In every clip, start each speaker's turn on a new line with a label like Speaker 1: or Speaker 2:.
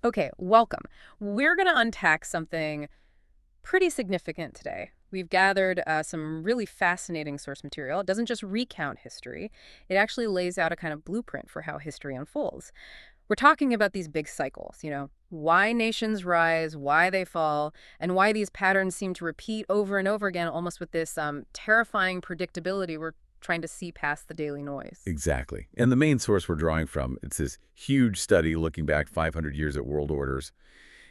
Speaker 1: Okay, welcome. We're going to unpack something pretty significant today. We've gathered some really fascinating source material. It doesn't just recount history, it actually lays out a kind of blueprint for how history unfolds. We're talking about these big cycles, why nations rise, why they fall, and why these patterns seem to repeat over and over again, almost with this terrifying predictability we're trying to see past the daily noise.
Speaker 2: Exactly. And the main source we're drawing from, it's this huge study looking back 500 years at world orders.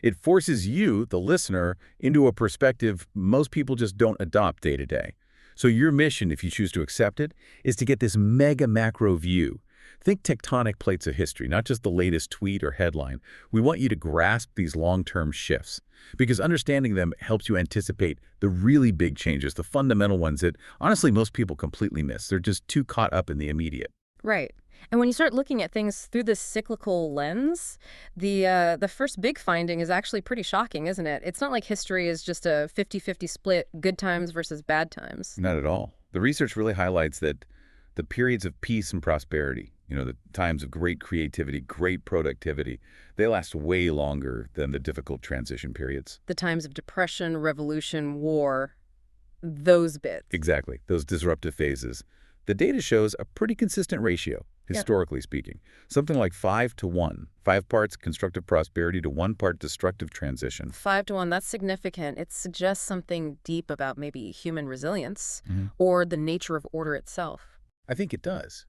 Speaker 2: It forces you, the listener, into a perspective most people just don't adopt day to day. So your mission, if you choose to accept it, is to get this mega macro view. Think tectonic plates of history, not just the latest tweet or headline. We want you to grasp these long-term shifts, because understanding them helps you anticipate the really big changes, the fundamental ones that, honestly, most people completely miss. They're just too caught up in the immediate.
Speaker 1: Right. And when you start looking at things through this cyclical lens, the first big finding is actually pretty shocking, isn't it? It's not like history is just a 50-50 split, good times versus bad times.
Speaker 2: Not at all. The research really highlights that the periods of peace and prosperity, the times of great creativity, great productivity, they last way longer than the difficult transition periods.
Speaker 1: The times of depression, revolution, war, those bits.
Speaker 2: Exactly, those disruptive phases. The data shows a pretty consistent ratio, historically speaking. Something like 5 to 1. 5 parts constructive prosperity to 1 part destructive transition.
Speaker 1: 5 to 1, that's significant. It suggests something deep about maybe human resilience or the nature of order itself.
Speaker 2: I think it does.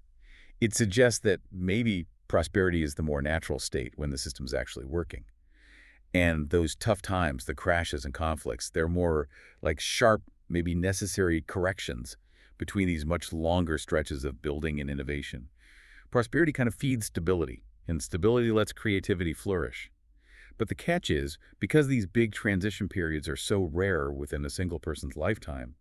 Speaker 2: It suggests that maybe prosperity is the more natural state when the system's actually working. And those tough times, the crashes and conflicts, they're more like sharp, maybe necessary corrections between these much longer stretches of building and innovation. Prosperity kind of feeds stability, and stability lets creativity flourish. But the catch is, because these big transition periods are so rare within a single person's lifetime,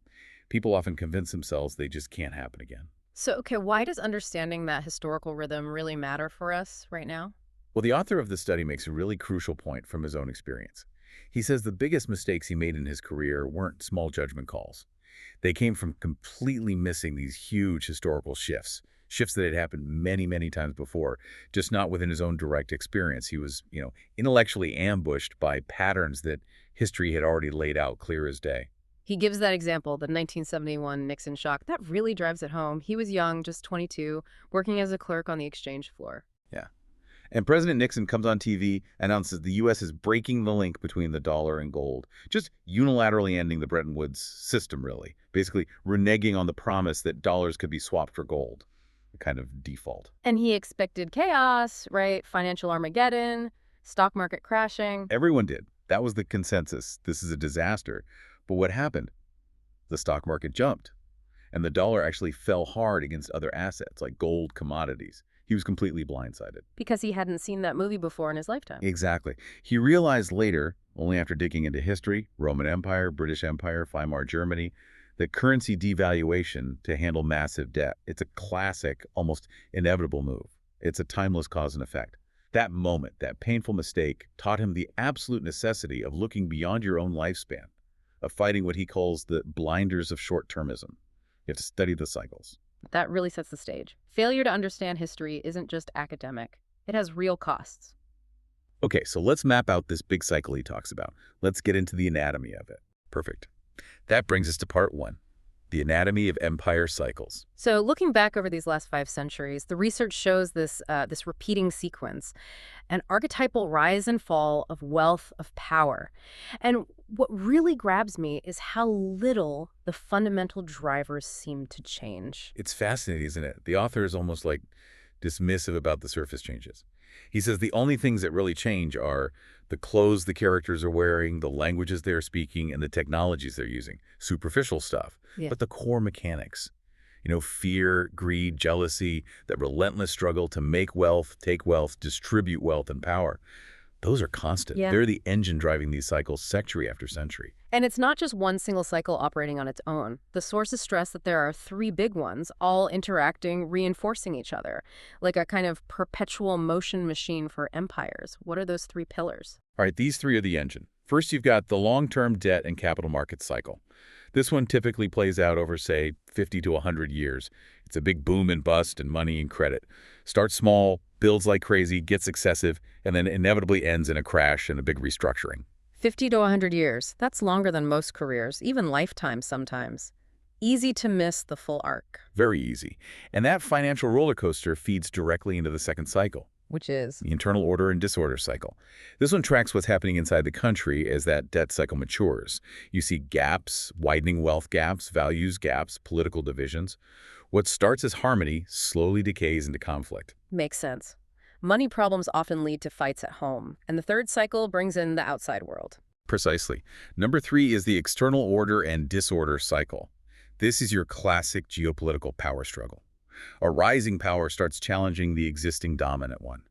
Speaker 2: people often convince themselves they just can't happen again.
Speaker 1: So, okay, why does understanding that historical rhythm really matter for us right now?
Speaker 2: Well, the author of the study makes a really crucial point from his own experience. He says the biggest mistakes he made in his career weren't small judgment calls. They came from completely missing these huge historical shifts that had happened many, many times before, just not within his own direct experience. He was, intellectually ambushed by patterns that history had already laid out clear as day.
Speaker 1: He gives that example, the 1971 Nixon shock. That really drives it home. He was young, just 22, working as a clerk on the exchange floor.
Speaker 2: Yeah. And President Nixon comes on TV, announces the U.S. is breaking the link between the dollar and gold, just unilaterally ending the Bretton Woods system, really, basically reneging on the promise that dollars could be swapped for gold, a kind of default.
Speaker 1: And he expected chaos, right? Financial Armageddon, stock market crashing.
Speaker 2: Everyone did. That was the consensus. This is a disaster. But what happened? The stock market jumped, and the dollar actually fell hard against other assets like gold, commodities. He was completely blindsided.
Speaker 1: Because he hadn't seen that movie before in his lifetime.
Speaker 2: Exactly. He realized later, only after digging into history, Roman Empire, British Empire, Weimar Germany, that currency devaluation to handle massive debt, it's a classic, almost inevitable move. It's a timeless cause and effect. That moment, that painful mistake, taught him the absolute necessity of looking beyond your own lifespan, of fighting what he calls the blinders of short-termism. You have to study the cycles.
Speaker 1: That really sets the stage. Failure to understand history isn't just academic. It has real costs.
Speaker 2: Okay, so let's map out this big cycle he talks about. Let's get into the anatomy of it. Perfect. That brings us to part 1, the anatomy of empire cycles.
Speaker 1: So looking back over these last 5 centuries, the research shows this repeating sequence, an archetypal rise and fall of wealth, of power. And what really grabs me is how little the fundamental drivers seem to change.
Speaker 2: It's fascinating, isn't it? The author is almost like dismissive about the surface changes. He says the only things that really change are the clothes the characters are wearing, the languages they're speaking, and the technologies they're using. Superficial stuff.
Speaker 1: Yeah.
Speaker 2: But the core mechanics, fear, greed, jealousy, that relentless struggle to make wealth, take wealth, distribute wealth and power, those are constant.
Speaker 1: Yeah.
Speaker 2: They're the engine driving these cycles century after century.
Speaker 1: And it's not just one single cycle operating on its own. The sources stress that there are 3 big ones, all interacting, reinforcing each other, like a kind of perpetual motion machine for empires. What are those 3 pillars?
Speaker 2: All right, these 3 are the engine. First, you've got the long-term debt and capital markets cycle. This one typically plays out over, say, 50 to 100 years. It's a big boom and bust in money and credit. Starts small, builds like crazy, gets excessive, and then inevitably ends in a crash and a big restructuring.
Speaker 1: 50 to 100 years. That's longer than most careers, even lifetimes sometimes. Easy to miss the full arc.
Speaker 2: Very easy. And that financial roller coaster feeds directly into the second cycle,
Speaker 1: Which is?
Speaker 2: the internal order and disorder cycle. This one tracks what's happening inside the country as that debt cycle matures. You see gaps, widening wealth gaps, values gaps, political divisions. What starts as harmony slowly decays into conflict.
Speaker 1: Makes sense. Money problems often lead to fights at home, and the third cycle brings in the outside world.
Speaker 2: Precisely. Number 3 is the external order and disorder cycle. This is your classic geopolitical power struggle. A rising power starts challenging the existing dominant one.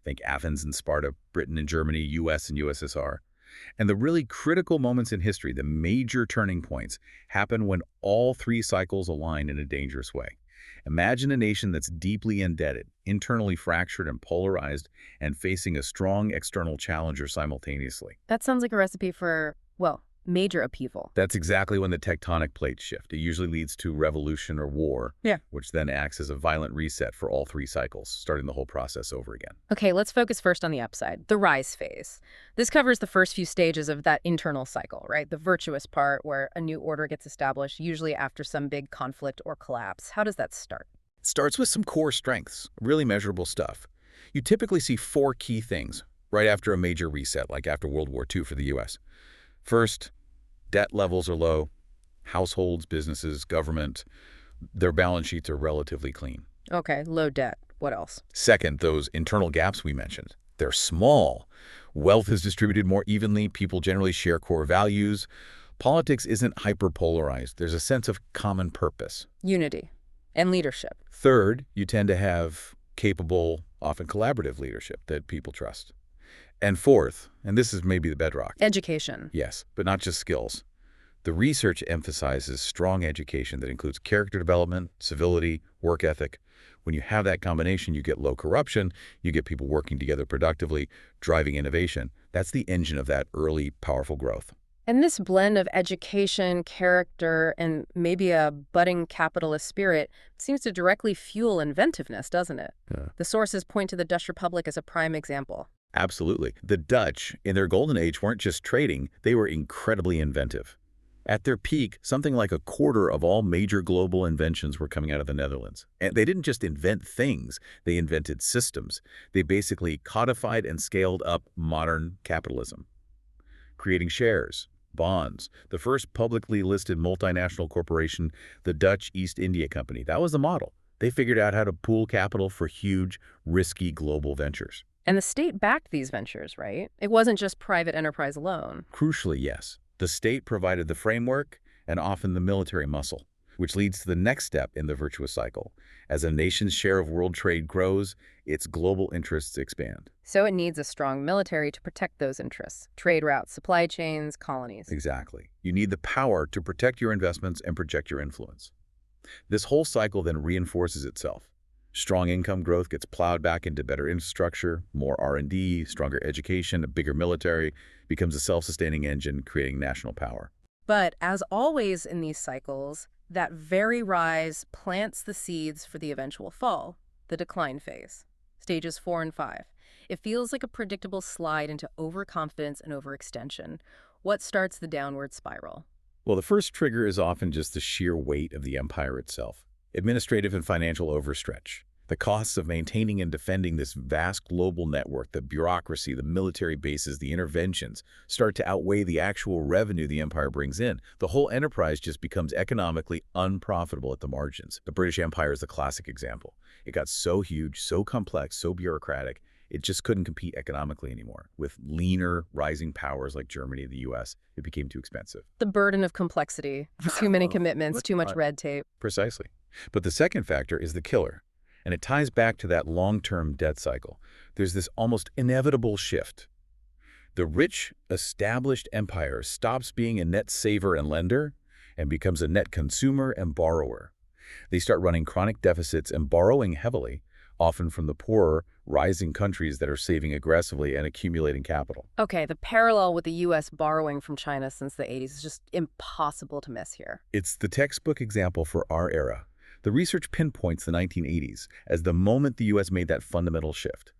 Speaker 2: Think Athens and Sparta, Britain and Germany, US and USSR. And the really critical moments in history, the major turning points, happen when all 3 cycles align in a dangerous way. Imagine a nation that's deeply indebted, internally fractured and polarized, and facing a strong external challenger simultaneously.
Speaker 1: That sounds like a recipe for, well, major upheaval.
Speaker 2: That's exactly when the tectonic plates shift. It usually leads to revolution or war, which then acts as a violent reset for all 3 cycles, starting the whole process over again.
Speaker 1: Okay, let's focus first on the upside, the rise phase. This covers the first few stages of that internal cycle, right? The virtuous part where a new order gets established, usually after some big conflict or collapse. How does that start?
Speaker 2: It starts with some core strengths, really measurable stuff. You typically see 4 key things right after a major reset, like after World War II for the U.S. First, debt levels are low. Households, businesses, government, their balance sheets are relatively clean.
Speaker 1: Okay, low debt. What else?
Speaker 2: Second, those internal gaps we mentioned. They're small. Wealth is distributed more evenly. People generally share core values. Politics isn't hyperpolarized. There's a sense of common purpose.
Speaker 1: Unity and leadership.
Speaker 2: Third, you tend to have capable, often collaborative leadership that people trust. And fourth, and this is maybe the bedrock.
Speaker 1: Education.
Speaker 2: Yes, but not just skills. The research emphasizes strong education that includes character development, civility, work ethic. When you have that combination, you get low corruption, you get people working together productively, driving innovation. That's the engine of that early, powerful growth.
Speaker 1: And this blend of education, character, and maybe a budding capitalist spirit seems to directly fuel inventiveness, doesn't it?
Speaker 2: Yeah.
Speaker 1: The sources point to the Dutch Republic as a prime example.
Speaker 2: Absolutely. The Dutch, in their golden age, weren't just trading, they were incredibly inventive. At their peak, something like a quarter of all major global inventions were coming out of the Netherlands. And they didn't just invent things, they invented systems. They basically codified and scaled up modern capitalism, creating shares, bonds. The first publicly listed multinational corporation, the Dutch East India Company, that was the model. They figured out how to pool capital for huge, risky global ventures.
Speaker 1: And the state backed these ventures, right? It wasn't just private enterprise alone.
Speaker 2: Crucially, yes. The state provided the framework and often the military muscle, which leads to the next step in the virtuous cycle. As a nation's share of world trade grows, its global interests expand.
Speaker 1: So it needs a strong military to protect those interests. Trade routes, supply chains, colonies.
Speaker 2: Exactly. You need the power to protect your investments and project your influence. This whole cycle then reinforces itself. Strong income growth gets plowed back into better infrastructure, more R&D, stronger education, a bigger military, becomes a self-sustaining engine, creating national power.
Speaker 1: But as always in these cycles, that very rise plants the seeds for the eventual fall, the decline phase, stages 4 and 5. It feels like a predictable slide into overconfidence and overextension. What starts the downward spiral?
Speaker 2: Well, the first trigger is often just the sheer weight of the empire itself. Administrative and financial overstretch. The costs of maintaining and defending this vast global network, the bureaucracy, the military bases, the interventions, start to outweigh the actual revenue the empire brings in. The whole enterprise just becomes economically unprofitable at the margins. The British Empire is the classic example. It got so huge, so complex, so bureaucratic, it just couldn't compete economically anymore. With leaner, rising powers like Germany and the US, it became too expensive.
Speaker 1: The burden of complexity, too many commitments, too much red tape.
Speaker 2: Precisely. But the second factor is the killer. And it ties back to that long-term debt cycle. There's this almost inevitable shift. The rich, established empire stops being a net saver and lender and becomes a net consumer and borrower. They start running chronic deficits and borrowing heavily, often from the poorer, rising countries that are saving aggressively and accumulating capital.
Speaker 1: Okay, the parallel with the U.S. borrowing from China since the 80s is just impossible to miss here.
Speaker 2: It's the textbook example for our era. The research pinpoints the 1980s as the moment the U.S. made that fundamental shift,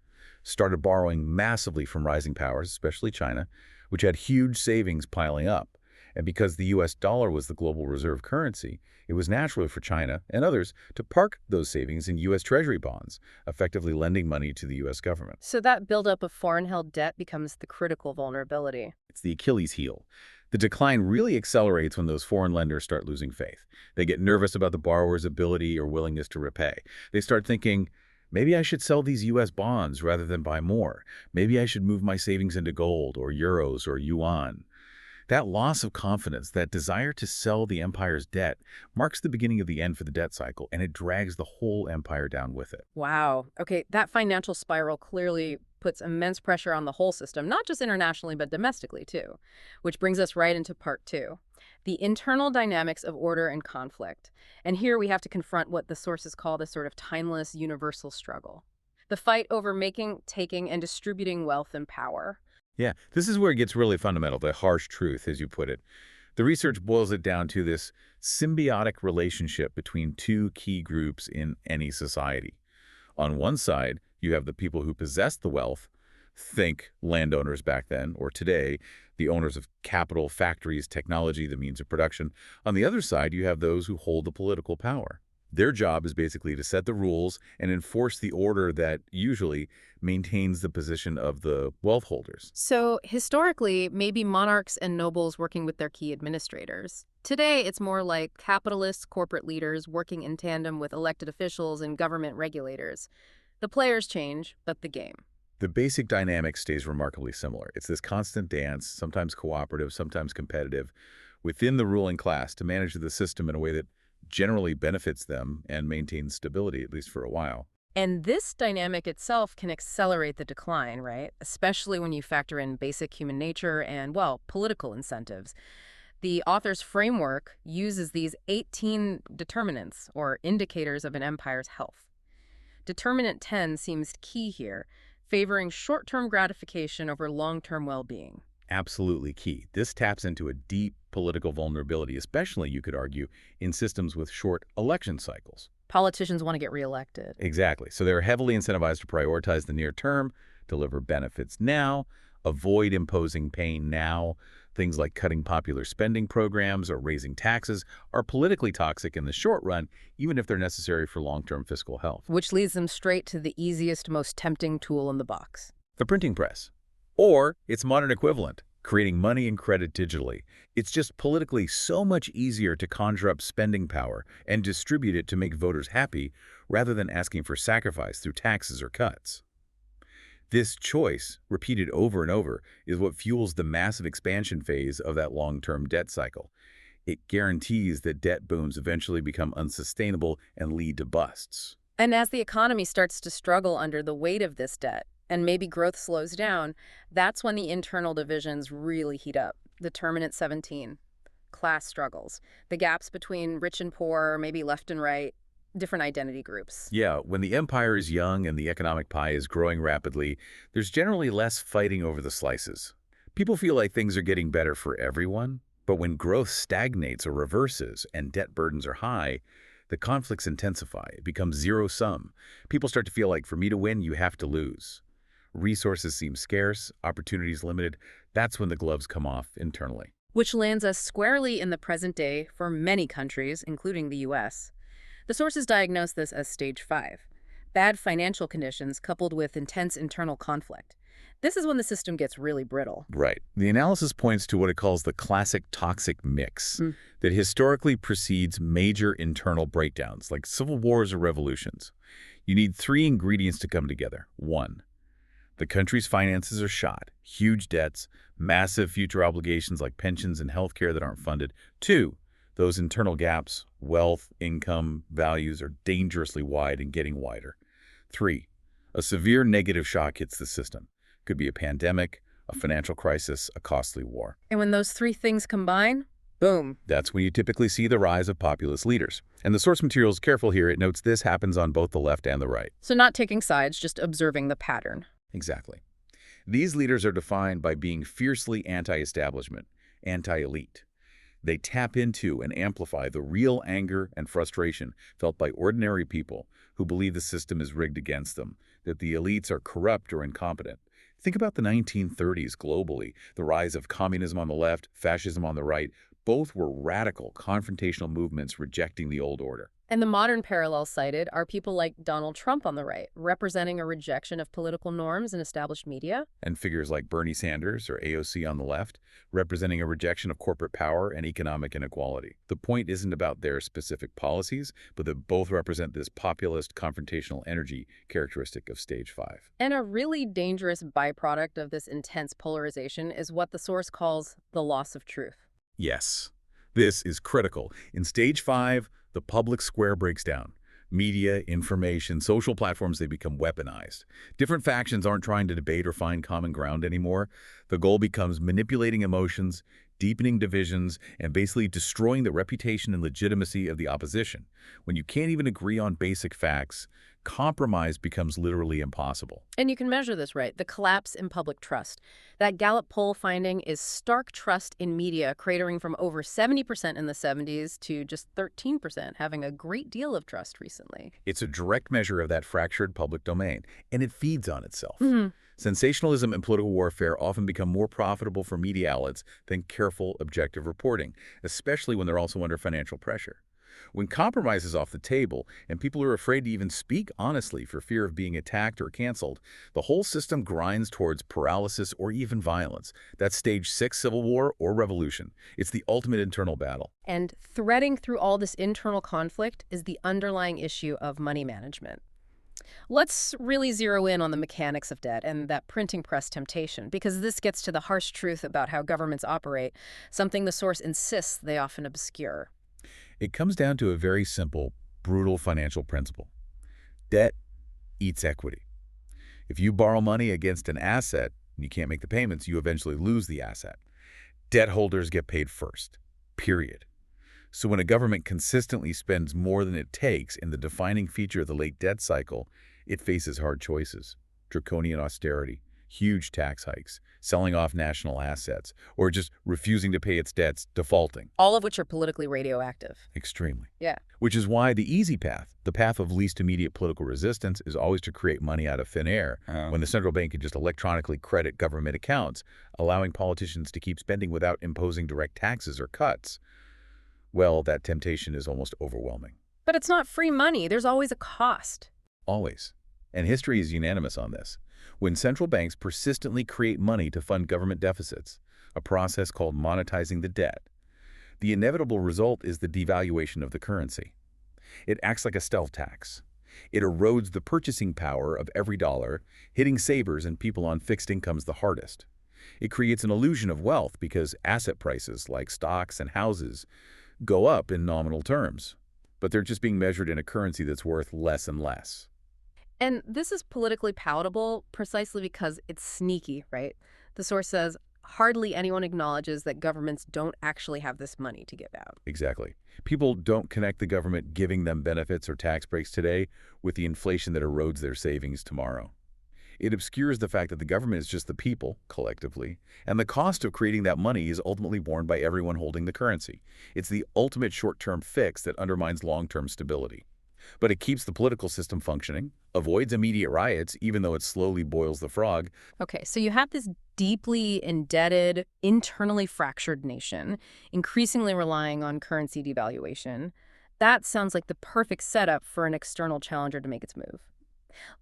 Speaker 2: started borrowing massively from rising powers, especially China, which had huge savings piling up. And because the U.S. dollar was the global reserve currency, it was natural for China and others to park those savings in U.S. Treasury bonds, effectively lending money to the U.S. government.
Speaker 1: So that buildup of foreign-held debt becomes the critical vulnerability.
Speaker 2: It's the Achilles heel. The decline really accelerates when those foreign lenders start losing faith. They get nervous about the borrower's ability or willingness to repay. They start thinking, maybe I should sell these U.S. bonds rather than buy more. Maybe I should move my savings into gold or euros or yuan. That loss of confidence, that desire to sell the empire's debt, marks the beginning of the end for the debt cycle, and it drags the whole empire down with it.
Speaker 1: Wow. Okay, that financial spiral clearly puts immense pressure on the whole system, not just internationally, but domestically, too. Which brings us right into part two, the internal dynamics of order and conflict. And here we have to confront what the sources call the sort of timeless, universal struggle. The fight over making, taking, and distributing wealth and power.
Speaker 2: Yeah, this is where it gets really fundamental, the harsh truth, as you put it. The research boils it down to this symbiotic relationship between two key groups in any society. On one side, you have the people who possess the wealth, think landowners back then or today, the owners of capital, factories, technology, the means of production. On the other side, you have those who hold the political power. Their job is basically to set the rules and enforce the order that usually maintains the position of the wealth holders.
Speaker 1: So historically, maybe monarchs and nobles working with their key administrators. Today, it's more like capitalists, corporate leaders working in tandem with elected officials and government regulators. The players change, but the game.
Speaker 2: The basic dynamic stays remarkably similar. It's this constant dance, sometimes cooperative, sometimes competitive, within the ruling class to manage the system in a way that generally benefits them and maintains stability, at least for a while.
Speaker 1: And this dynamic itself can accelerate the decline, right? Especially when you factor in basic human nature and, well, political incentives. The author's framework uses these 18 determinants, or indicators of an empire's health. Determinant 10 seems key here, favoring short-term gratification over long-term well-being.
Speaker 2: Absolutely key. This taps into a deep political vulnerability, especially, you could argue, in systems with short election cycles.
Speaker 1: Politicians want to get reelected.
Speaker 2: Exactly. So they're heavily incentivized to prioritize the near term, deliver benefits now, avoid imposing pain now. Things like cutting popular spending programs or raising taxes are politically toxic in the short run, even if they're necessary for long-term fiscal health.
Speaker 1: Which leads them straight to the easiest, most tempting tool in the box.
Speaker 2: The printing press. Or its modern equivalent, creating money and credit digitally. It's just politically so much easier to conjure up spending power and distribute it to make voters happy rather than asking for sacrifice through taxes or cuts. This choice, repeated over and over, is what fuels the massive expansion phase of that long-term debt cycle. It guarantees that debt booms eventually become unsustainable and lead to busts.
Speaker 1: And as the economy starts to struggle under the weight of this debt, and maybe growth slows down, that's when the internal divisions really heat up. Determinant 17, class struggles, the gaps between rich and poor, maybe left and right, different identity groups.
Speaker 2: Yeah, when the empire is young and the economic pie is growing rapidly, there's generally less fighting over the slices. People feel like things are getting better for everyone, but when growth stagnates or reverses and debt burdens are high, the conflicts intensify. It becomes zero-sum. People start to feel like, for me to win, you have to lose. Resources seem scarce, opportunities limited. That's when the gloves come off internally.
Speaker 1: Which lands us squarely in the present day for many countries, including the U.S. The sources diagnose this as stage 5, bad financial conditions coupled with intense internal conflict. This is when the system gets really brittle.
Speaker 2: Right. The analysis points to what it calls the classic toxic mix that historically precedes major internal breakdowns, like civil wars or revolutions. You need 3 ingredients to come together. 1, the country's finances are shot, huge debts, massive future obligations like pensions and healthcare that aren't funded. 2, those internal gaps, wealth, income, values are dangerously wide and getting wider. 3, a severe negative shock hits the system. Could be a pandemic, a financial crisis, a costly war.
Speaker 1: And when those 3 things combine, Boom.
Speaker 2: That's when you typically see the rise of populist leaders. And the source material is careful here. It notes this happens on both the left and the right.
Speaker 1: So not taking sides, just observing the pattern.
Speaker 2: Exactly. These leaders are defined by being fiercely anti-establishment, anti-elite. They tap into and amplify the real anger and frustration felt by ordinary people who believe the system is rigged against them, that the elites are corrupt or incompetent. Think about the 1930s globally, the rise of communism on the left, fascism on the right. Both were radical, confrontational movements rejecting the old order.
Speaker 1: And the modern parallels cited are people like Donald Trump on the right, representing a rejection of political norms and established media.
Speaker 2: And figures like Bernie Sanders or AOC on the left, representing a rejection of corporate power and economic inequality. The point isn't about their specific policies, but that both represent this populist, confrontational energy characteristic of Stage 5.
Speaker 1: And a really dangerous byproduct of this intense polarization is what the source calls the loss of truth.
Speaker 2: Yes, this is critical. In Stage 5, the public square breaks down. Media, information, social platforms, they become weaponized. Different factions aren't trying to debate or find common ground anymore. The goal becomes manipulating emotions, deepening divisions, and basically destroying the reputation and legitimacy of the opposition. When you can't even agree on basic facts, compromise becomes literally impossible.
Speaker 1: And you can measure this, right? The collapse in public trust. That Gallup poll finding is stark trust in media, cratering from over 70% in the 70s to just 13%, having a great deal of trust recently.
Speaker 2: It's a direct measure of that fractured public domain, and it feeds on itself.
Speaker 1: Mm-hmm.
Speaker 2: Sensationalism and political warfare often become more profitable for media outlets than careful, objective reporting, especially when they're also under financial pressure. When compromise is off the table and people are afraid to even speak honestly for fear of being attacked or canceled, the whole system grinds towards paralysis or even violence. That's Stage 6 civil war or revolution. It's the ultimate internal battle.
Speaker 1: And threading through all this internal conflict is the underlying issue of money management. Let's really zero in on the mechanics of debt and that printing press temptation, because this gets to the harsh truth about how governments operate, something the source insists they often obscure.
Speaker 2: It comes down to a very simple, brutal financial principle. Debt eats equity. If you borrow money against an asset and you can't make the payments, you eventually lose the asset. Debt holders get paid first, period. So when a government consistently spends more than it takes in the defining feature of the late debt cycle, it faces hard choices: draconian austerity, huge tax hikes, selling off national assets, or just refusing to pay its debts, defaulting.
Speaker 1: All of which are politically radioactive.
Speaker 2: Extremely.
Speaker 1: Yeah.
Speaker 2: Which is why the easy path, the path of least immediate political resistance, is always to create money out of thin air, when the central bank can just electronically credit government accounts, allowing politicians to keep spending without imposing direct taxes or cuts. Well, that temptation is almost overwhelming.
Speaker 1: But it's not free money. There's always a cost.
Speaker 2: Always. And history is unanimous on this. When central banks persistently create money to fund government deficits, a process called monetizing the debt, the inevitable result is the devaluation of the currency. It acts like a stealth tax. It erodes the purchasing power of every dollar, hitting savers and people on fixed incomes the hardest. It creates an illusion of wealth because asset prices, like stocks and houses, go up in nominal terms, but they're just being measured in a currency that's worth less and less.
Speaker 1: And this is politically palatable precisely because it's sneaky, right? The source says hardly anyone acknowledges that governments don't actually have this money to give out.
Speaker 2: Exactly. People don't connect the government giving them benefits or tax breaks today with the inflation that erodes their savings tomorrow. It obscures the fact that the government is just the people, collectively, and the cost of creating that money is ultimately borne by everyone holding the currency. It's the ultimate short-term fix that undermines long-term stability. But it keeps the political system functioning, avoids immediate riots, even though it slowly boils the frog.
Speaker 1: Okay, so you have this deeply indebted, internally fractured nation, increasingly relying on currency devaluation. That sounds like the perfect setup for an external challenger to make its move.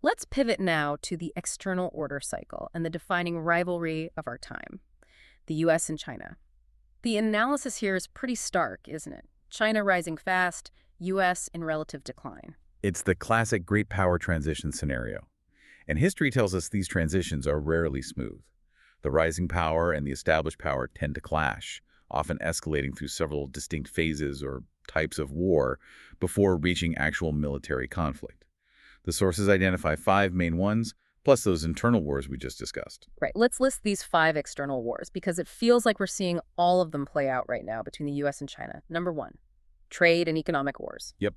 Speaker 1: Let's pivot now to the external order cycle and the defining rivalry of our time, the U.S. and China. The analysis here is pretty stark, isn't it? China rising fast, U.S. in relative decline.
Speaker 2: It's the classic great power transition scenario. And history tells us these transitions are rarely smooth. The rising power and the established power tend to clash, often escalating through several distinct phases or types of war before reaching actual military conflict. The sources identify 5 main ones: plus those internal wars we just discussed.
Speaker 1: Right. Let's list these 5 external wars because it feels like we're seeing all of them play out right now between the U.S. and China. Number 1, trade and economic wars.
Speaker 2: Yep.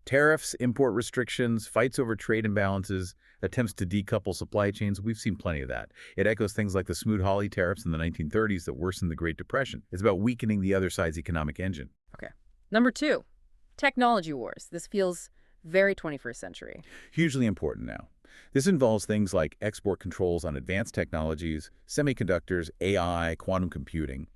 Speaker 2: Tariffs, import restrictions, fights over trade imbalances, attempts to decouple supply chains, we've seen plenty of that. It echoes things like the Smoot-Hawley tariffs in the 1930s that worsened the Great Depression. It's about weakening the other side's economic engine.
Speaker 1: Okay. Number 2, technology wars. This feels very 21st century.
Speaker 2: Hugely important now. This involves things like export controls on advanced technologies, semiconductors, AI, quantum computing.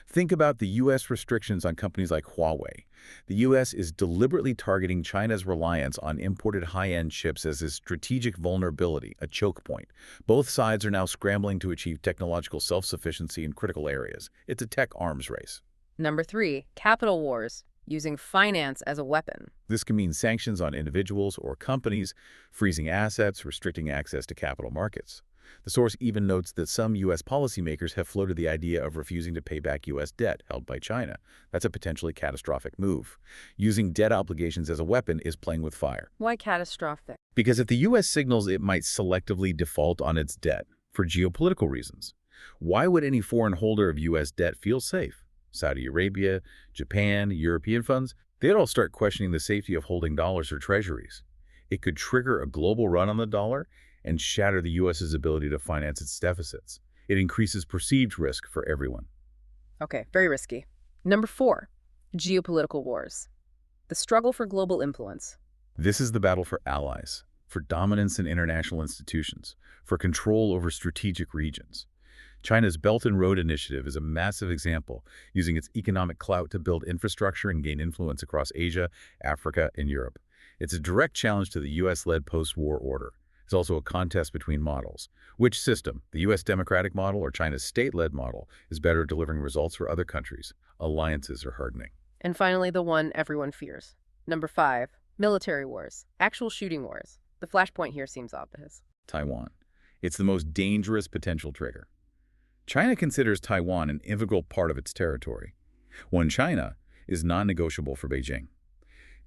Speaker 2: Think about the U.S. restrictions on companies like Huawei. The U.S. is deliberately targeting China's reliance on imported high-end chips as a strategic vulnerability, a choke point. Both sides are now scrambling to achieve technological self-sufficiency in critical areas. It's a tech arms race.
Speaker 1: Number 3, capital wars, using finance as a weapon.
Speaker 2: This can mean sanctions on individuals or companies, freezing assets, restricting access to capital markets. The source even notes that some U.S. policymakers have floated the idea of refusing to pay back U.S. debt held by China. That's a potentially catastrophic move. Using debt obligations as a weapon is playing with fire.
Speaker 1: Why catastrophic?
Speaker 2: Because if the U.S. signals it might selectively default on its debt for geopolitical reasons, why would any foreign holder of U.S. debt feel safe? Saudi Arabia, Japan, European funds, they'd all start questioning the safety of holding dollars or treasuries. It could trigger a global run on the dollar and shatter the U.S.'s ability to finance its deficits. It increases perceived risk for everyone.
Speaker 1: Okay, very risky. Number 4, geopolitical wars. The struggle for global influence.
Speaker 2: This is the battle for allies, for dominance in international institutions, for control over strategic regions. China's Belt and Road Initiative is a massive example, using its economic clout to build infrastructure and gain influence across Asia, Africa, and Europe. It's a direct challenge to the U.S.-led post-war order. It's also a contest between models. Which system, the U.S. democratic model or China's state-led model, is better at delivering results for other countries? Alliances are hardening.
Speaker 1: And finally, the one everyone fears. Number 5, military wars, actual shooting wars. The flashpoint here seems obvious.
Speaker 2: Taiwan. It's the most dangerous potential trigger. China considers Taiwan an integral part of its territory. One China is non-negotiable for Beijing.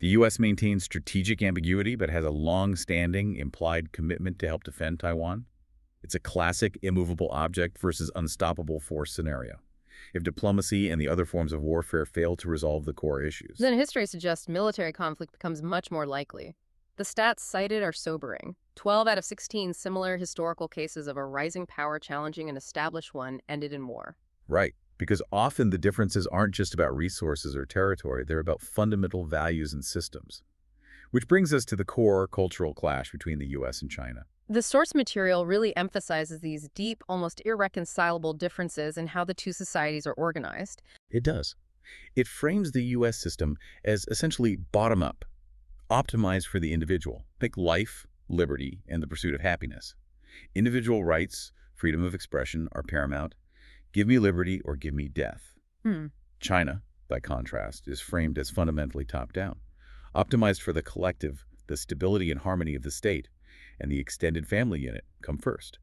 Speaker 2: The U.S. maintains strategic ambiguity but has a long-standing implied commitment to help defend Taiwan. It's a classic immovable object versus unstoppable force scenario. If diplomacy and the other forms of warfare fail to resolve the core issues,
Speaker 1: Then history suggests military conflict becomes much more likely. The stats cited are sobering. 12 out of 16 similar historical cases of a rising power challenging an established one ended in war.
Speaker 2: right, because often the differences aren't just about resources or territory, they're about fundamental values and systems. Which brings us to the core cultural clash between the U.S. and China.
Speaker 1: The source material really emphasizes these deep, almost irreconcilable differences in how the two societies are organized.
Speaker 2: It does. It frames the U.S. system as essentially bottom-up, optimized for the individual. Think life, liberty, and the pursuit of happiness. Individual rights, freedom of expression are paramount. Give me liberty or give me death. China, by contrast, is framed as fundamentally top-down, optimized for the collective, the stability and harmony of the state, and the extended family unit come first.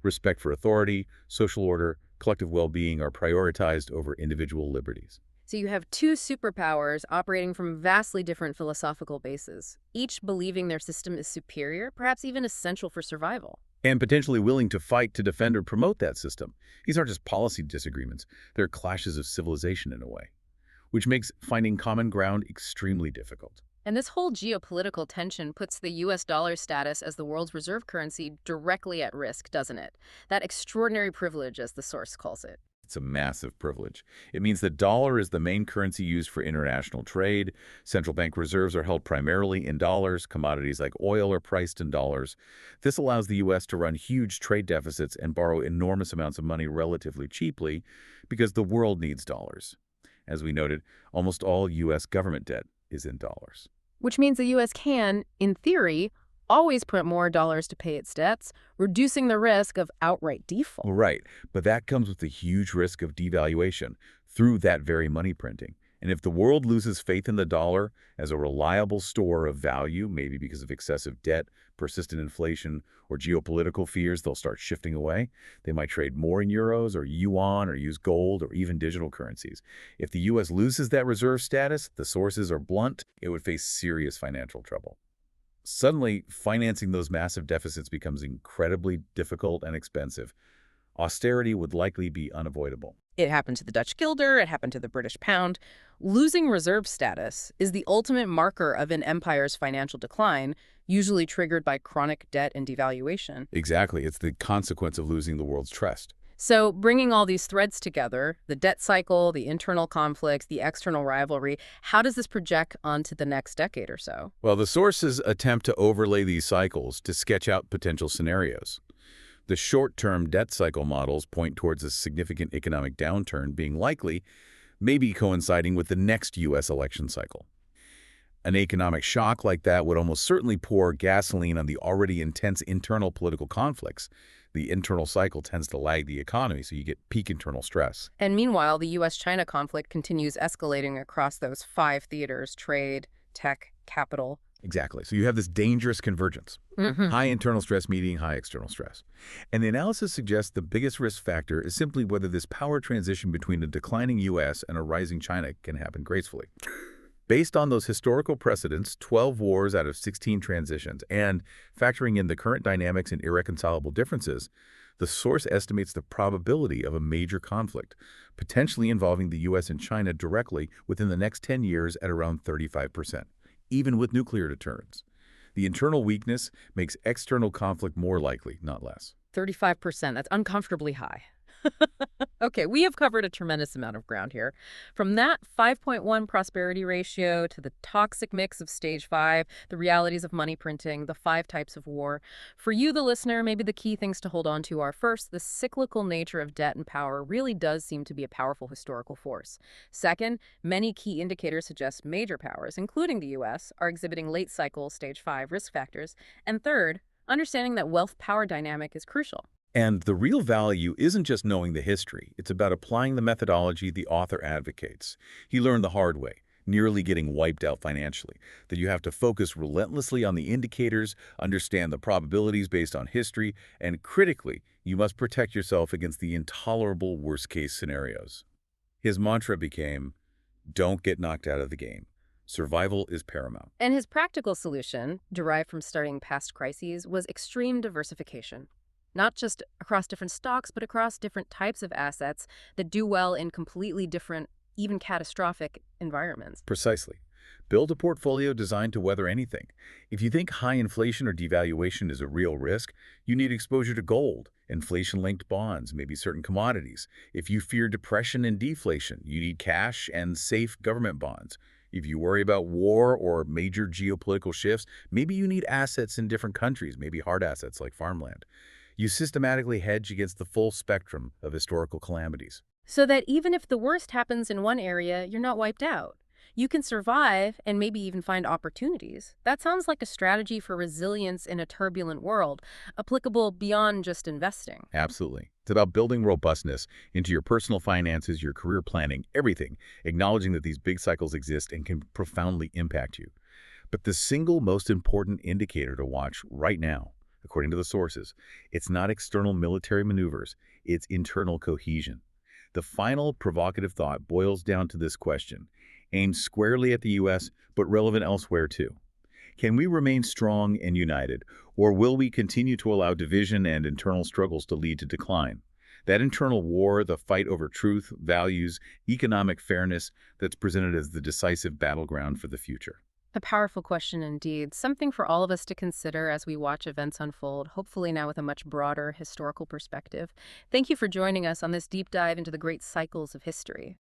Speaker 2: Respect for authority, social order, collective well-being are prioritized over individual liberties.
Speaker 1: So you have two superpowers operating from vastly different philosophical bases, each believing their system is superior, perhaps even essential for survival.
Speaker 2: And potentially willing to fight to defend or promote that system. These aren't just policy disagreements, they're clashes of civilization in a way, which makes finding common ground extremely difficult.
Speaker 1: And this whole geopolitical tension puts the U.S. dollar status as the world's reserve currency directly at risk, doesn't it? That extraordinary privilege, as the source calls it.
Speaker 2: It's a massive privilege. It means the dollar is the main currency used for international trade. Central bank reserves are held primarily in dollars. Commodities like oil are priced in dollars. This allows the U.S. to run huge trade deficits and borrow enormous amounts of money relatively cheaply because the world needs dollars. As we noted, almost all U.S. government debt is in dollars.
Speaker 1: Which means the U.S. can, in theory, always print more dollars to pay its debts, reducing the risk of outright default.
Speaker 2: Right, but that comes with the huge risk of devaluation through that very money printing. And if the world loses faith in the dollar as a reliable store of value, maybe because of excessive debt, persistent inflation, or geopolitical fears, they'll start shifting away. They might trade more in euros or yuan or use gold or even digital currencies. If the U.S. loses that reserve status, the sources are blunt, it would face serious financial trouble. Suddenly, financing those massive deficits becomes incredibly difficult and expensive. Austerity would likely be unavoidable.
Speaker 1: It happened to the Dutch guilder, it happened to the British pound. Losing reserve status is the ultimate marker of an empire's financial decline, usually triggered by chronic debt and devaluation.
Speaker 2: Exactly. It's the consequence of losing the world's trust.
Speaker 1: So, bringing all these threads together, the debt cycle, the internal conflicts, the external rivalry, how does this project onto the next decade or so?
Speaker 2: Well, the sources attempt to overlay these cycles to sketch out potential scenarios. The short-term debt cycle models point towards a significant economic downturn being likely, maybe coinciding with the next U.S. election cycle. An economic shock like that would almost certainly pour gasoline on the already intense internal political conflicts. The internal cycle tends to lag the economy, so you get peak internal stress.
Speaker 1: And meanwhile, the U.S.-China conflict continues escalating across those five theaters: trade, tech, capital.
Speaker 2: Exactly. So you have this dangerous convergence. High internal stress meeting high external stress. And the analysis suggests the biggest risk factor is simply whether this power transition between a declining U.S. and a rising China can happen gracefully. Based on those historical precedents, 12 wars out of 16 transitions, and factoring in the current dynamics and irreconcilable differences, the source estimates the probability of a major conflict, potentially involving the U.S. and China directly within the next 10 years at around 35%, even with nuclear deterrence. The internal weakness makes external conflict more likely, not less.
Speaker 1: 35%, that's uncomfortably high. Okay, we have covered a tremendous amount of ground here. From that 5.1 prosperity ratio to the toxic mix of stage 5, the realities of money printing, the 5 types of war. For you, the listener, maybe the key things to hold on to are, first, the cyclical nature of debt and power really does seem to be a powerful historical force. Second, many key indicators suggest major powers, including the U.S., are exhibiting late cycle stage 5 risk factors. And third, understanding that wealth-power dynamic is crucial.
Speaker 2: And the real value isn't just knowing the history. It's about applying the methodology the author advocates. He learned the hard way, nearly getting wiped out financially, that you have to focus relentlessly on the indicators, understand the probabilities based on history, and critically, you must protect yourself against the intolerable worst-case scenarios. His mantra became, don't get knocked out of the game. Survival is paramount.
Speaker 1: And his practical solution, derived from studying past crises, was extreme diversification. Not just across different stocks, but across different types of assets that do well in completely different, even catastrophic environments.
Speaker 2: Precisely. Build a portfolio designed to weather anything. If you think high inflation or devaluation is a real risk, you need exposure to gold, inflation-linked bonds, maybe certain commodities. If you fear depression and deflation, you need cash and safe government bonds. If you worry about war or major geopolitical shifts, maybe you need assets in different countries, maybe hard assets like farmland. You systematically hedge against the full spectrum of historical calamities.
Speaker 1: So that even if the worst happens in one area, you're not wiped out. You can survive and maybe even find opportunities. That sounds like a strategy for resilience in a turbulent world, applicable beyond just investing.
Speaker 2: Absolutely. It's about building robustness into your personal finances, your career planning, everything, acknowledging that these big cycles exist and can profoundly impact you. But the single most important indicator to watch right now, according to the sources, it's not external military maneuvers, it's internal cohesion. The final provocative thought boils down to this question, aimed squarely at the U.S., but relevant elsewhere too. Can we remain strong and united, or will we continue to allow division and internal struggles to lead to decline? That internal war, the fight over truth, values, economic fairness, that's presented as the decisive battleground for the future.
Speaker 1: A powerful question indeed, something for all of us to consider as we watch events unfold, hopefully now with a much broader historical perspective. Thank you for joining us on this deep dive into the great cycles of history.